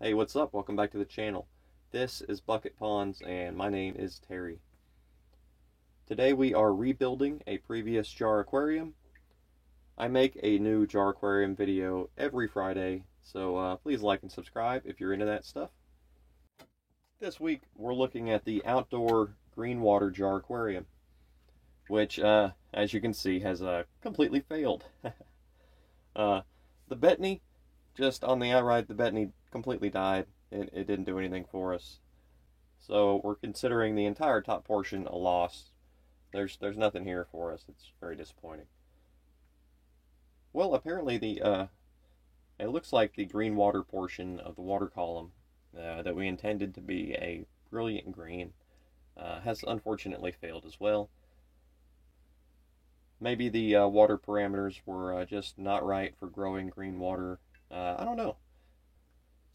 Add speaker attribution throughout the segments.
Speaker 1: Hey, what's up? Welcome back to the channel. This is Bucket Ponds and my name is Terry. Today we are rebuilding a previous jar aquarium. I make a new jar aquarium video every Friday, so please like and subscribe if you're into that stuff. This week we're looking at the outdoor green water jar aquarium, which as you can see has completely failed. The Betony, just on the outright, the Betony completely died. It didn't do anything for us. So we're considering the entire top portion a loss. There's nothing here for us. It's very disappointing. Well, apparently it looks like the green water portion of the water column that we intended to be a brilliant green has unfortunately failed as well. Maybe the water parameters were just not right for growing green water. I don't know.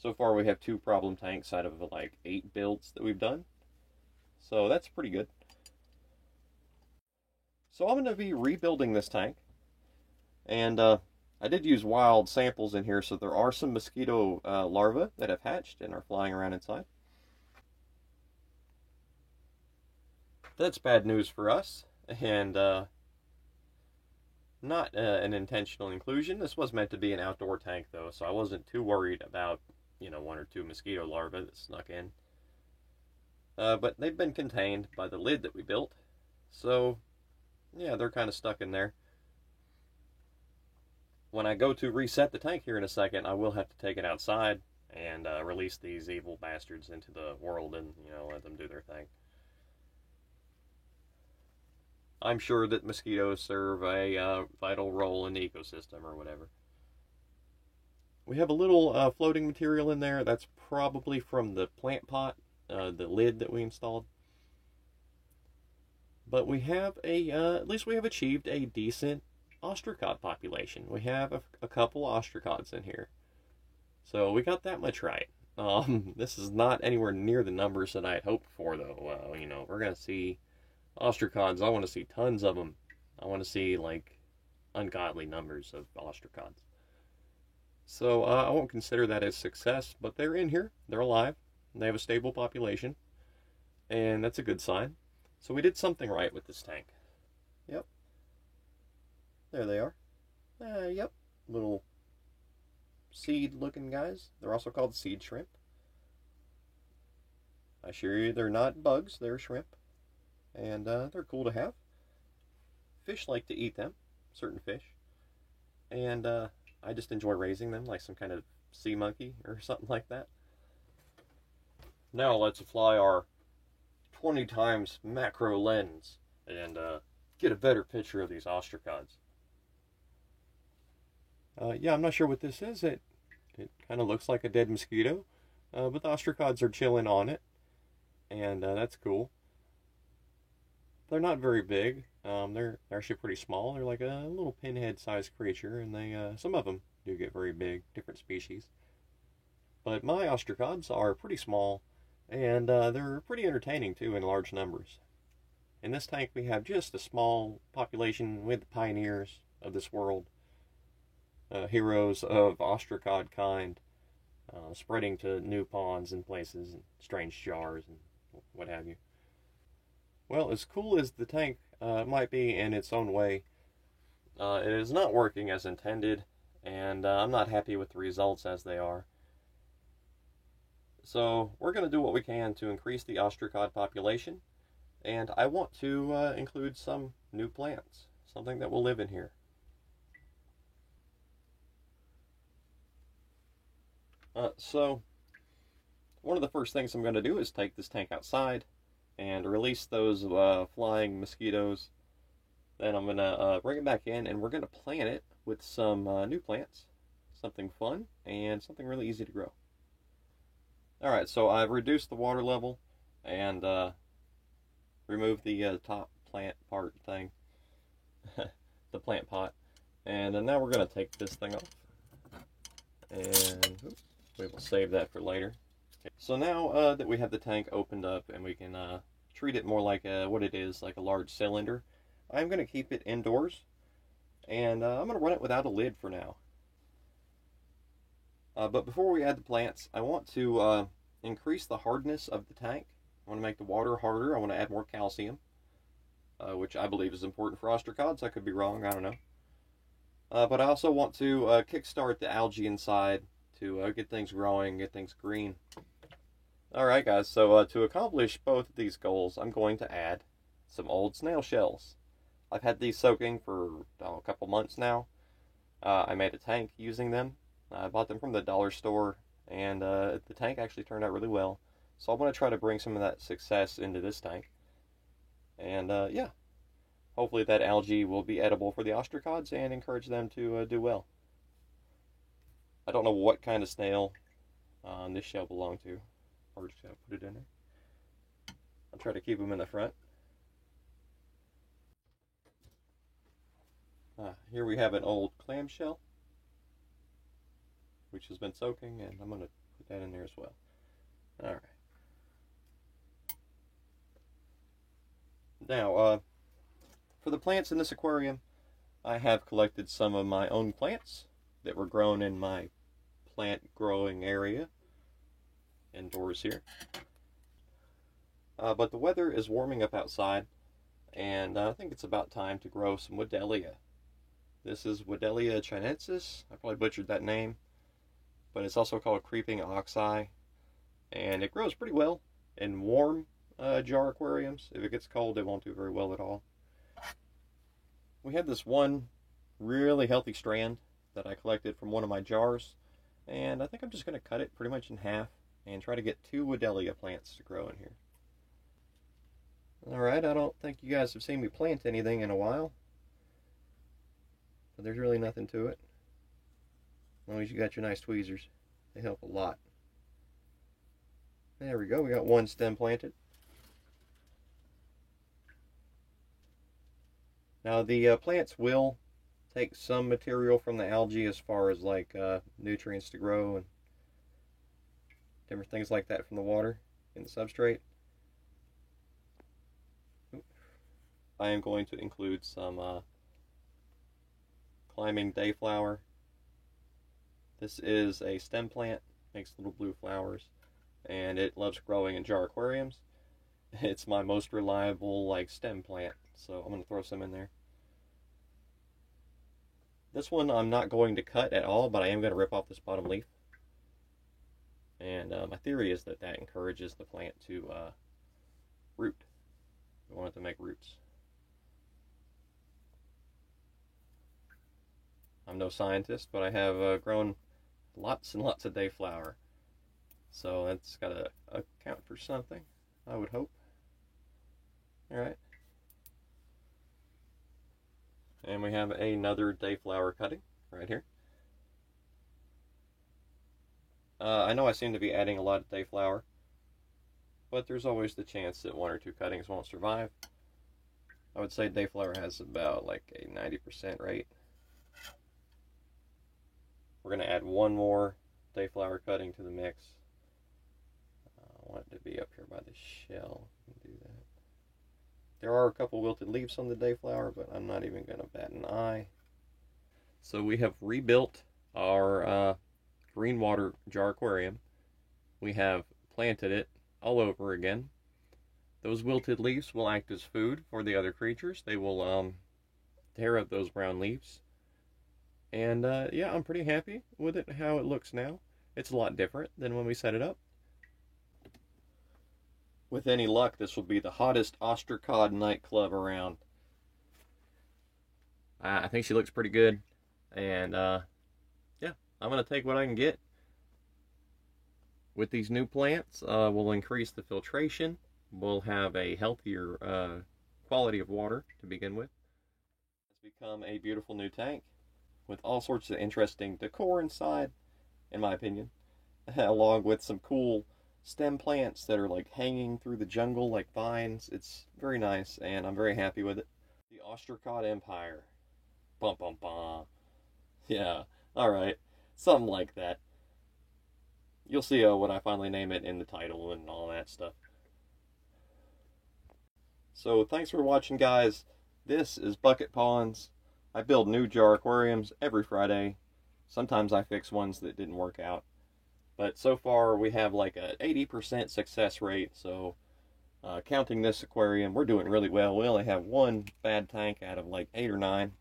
Speaker 1: So far we have 2 problem tanks out of like 8 builds that we've done. So that's pretty good. So I'm going to be rebuilding this tank. And I did use wild samples in here, so there are some mosquito larvae that have hatched and are flying around inside. That's bad news for us, and not an intentional inclusion. This was meant to be an outdoor tank though, so I wasn't too worried about 1 or 2 mosquito larvae that snuck in. But they've been contained by the lid that we built, so yeah, they're kind of stuck in there. When I go to reset the tank here in a second, I will have to take it outside and release these evil bastards into the world and let them do their thing. I'm sure that mosquitoes serve a vital role in the ecosystem or whatever. We have a little floating material in there. That's probably from the plant pot, the lid that we installed. But we have at least we have achieved a decent ostracod population. We have a couple ostracods in here. So we got that much right. This is not anywhere near the numbers that I had hoped for, though. We're going to see ostracods. I want to see tons of them. I want to see, like, ungodly numbers of ostracods. So I won't consider that as success, but they're in here. They're alive. They have a stable population, and that's a good sign. So we did something right with this tank. Yep. There they are. Yep. Little seed-looking guys. They're also called seed shrimp. I assure you they're not bugs. They're shrimp. And they're cool to have. Fish like to eat them. Certain fish. And I just enjoy raising them like some kind of sea monkey or something like that. Now let's apply our 20 times macro lens and get a better picture of these ostracods. Yeah, I'm not sure what this is. It kind of looks like a dead mosquito, but the ostracods are chilling on it, and that's cool. They're not very big. They're actually pretty small. They're like a little pinhead-sized creature, and they some of them do get very big, different species. But my ostracods are pretty small, and they're pretty entertaining too in large numbers. In this tank, we have just a small population with the pioneers of this world, heroes of ostracod kind, spreading to new ponds and places, and strange jars, and what have you. Well, as cool as the tank might be in its own way, it is not working as intended, and I'm not happy with the results as they are. So we're going to do what we can to increase the ostracod population, and I want to include some new plants, something that will live in here. So one of the first things I'm going to do is take this tank outside and release those flying mosquitoes. Then I'm going to bring it back in, and we're going to plant it with some new plants, something fun and something really easy to grow. Alright, so I've reduced the water level and removed the top plant part thing, the plant pot. And now we're going to take this thing off. And oops, we will save that for later. So now that we have the tank opened up and we can treat it more like what it is, like a large cylinder, I'm going to keep it indoors, and I'm going to run it without a lid for now. But before we add the plants, I want to increase the hardness of the tank. I want to make the water harder. I want to add more calcium, which I believe is important for ostracods. I could be wrong, I don't know. But I also want to kickstart the algae inside to get things growing, get things green. Alright guys, so to accomplish both of these goals, I'm going to add some old snail shells. I've had these soaking for a couple months now. I made a tank using them. I bought them from the dollar store, and the tank actually turned out really well. So I want to try to bring some of that success into this tank. And yeah, hopefully that algae will be edible for the ostracods and encourage them to do well. I don't know what kind of snail this shell belonged to. Or just gotta put it in there. I'll try to keep them in the front. Here we have an old clamshell, which has been soaking, and I'm going to put that in there as well. Alright. Now, for the plants in this aquarium, I have collected some of my own plants that were grown in my plant growing area indoors here. But the weather is warming up outside, and I think it's about time to grow some Wedelia. This is Wedelia chinensis. I probably butchered that name, but it's also called creeping oxeye, and it grows pretty well in warm jar aquariums. If it gets cold, it won't do very well at all. We have this one really healthy strand that I collected from one of my jars, and I think I'm just going to cut it pretty much in half and try to get 2 Wedelia plants to grow in here. Alright, I don't think you guys have seen me plant anything in a while, but there's really nothing to it. As long as you got your nice tweezers, they help a lot. There we go, we got 1 stem planted. Now the plants will take some material from the algae as far as like nutrients to grow and different things like that from the water in the substrate. I am going to include some climbing dayflower. This is a stem plant, makes little blue flowers, and it loves growing in jar aquariums. It's my most reliable like stem plant, so I'm going to throw some in there. This one I'm not going to cut at all, but I am going to rip off this bottom leaf. And my theory is that that encourages the plant to root. We want it to make roots. I'm no scientist, but I have grown lots and lots of dayflower. So that's got to account for something, I would hope. Alright. And we have another dayflower cutting right here. I know I seem to be adding a lot of dayflower, but there's always the chance that 1 or 2 cuttings won't survive. I would say dayflower has about like a 90% rate. We're going to add 1 more dayflower cutting to the mix. I want it to be up here by the shell. Do that. There are a couple wilted leaves on the dayflower, but I'm not even going to bat an eye. So we have rebuilt our green water jar aquarium. We have planted it all over again. Those wilted leaves will act as food for the other creatures. They will tear up those brown leaves. And yeah, I'm pretty happy with it, how it looks now. It's a lot different than when we set it up. With any luck, this will be the hottest ostracod nightclub around. I think she looks pretty good. And yeah, I'm going to take what I can get. With these new plants, we'll increase the filtration. We'll have a healthier quality of water to begin with. It's become a beautiful new tank with all sorts of interesting decor inside, in my opinion, along with some cool stem plants that are like hanging through the jungle like vines. It's very nice, and I'm very happy with it. The Ostracod Empire. Bum bum bum. Yeah, alright. Something like that. You'll see when I finally name it in the title and all that stuff. So thanks for watching, guys. This is Bucket Ponds. I build new jar aquariums every Friday. Sometimes I fix ones that didn't work out. But so far we have like a 80% success rate, so counting this aquarium, we're doing really well. We only have one bad tank out of like 8 or 9,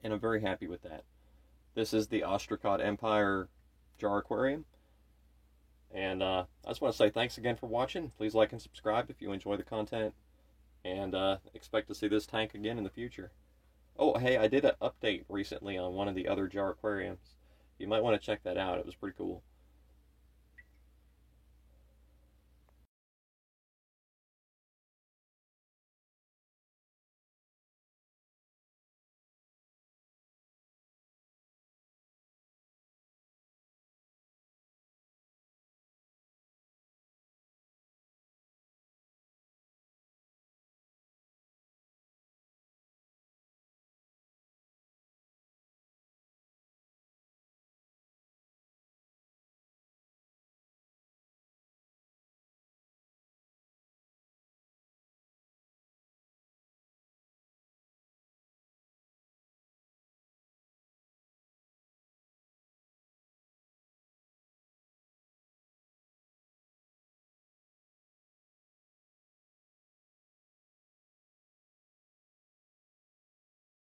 Speaker 1: and I'm very happy with that. This is the Ostracod Empire jar aquarium. And I just want to say thanks again for watching. Please like and subscribe if you enjoy the content. And expect to see this tank again in the future. Oh, hey, I did an update recently on one of the other jar aquariums. You might want to check that out. It was pretty cool.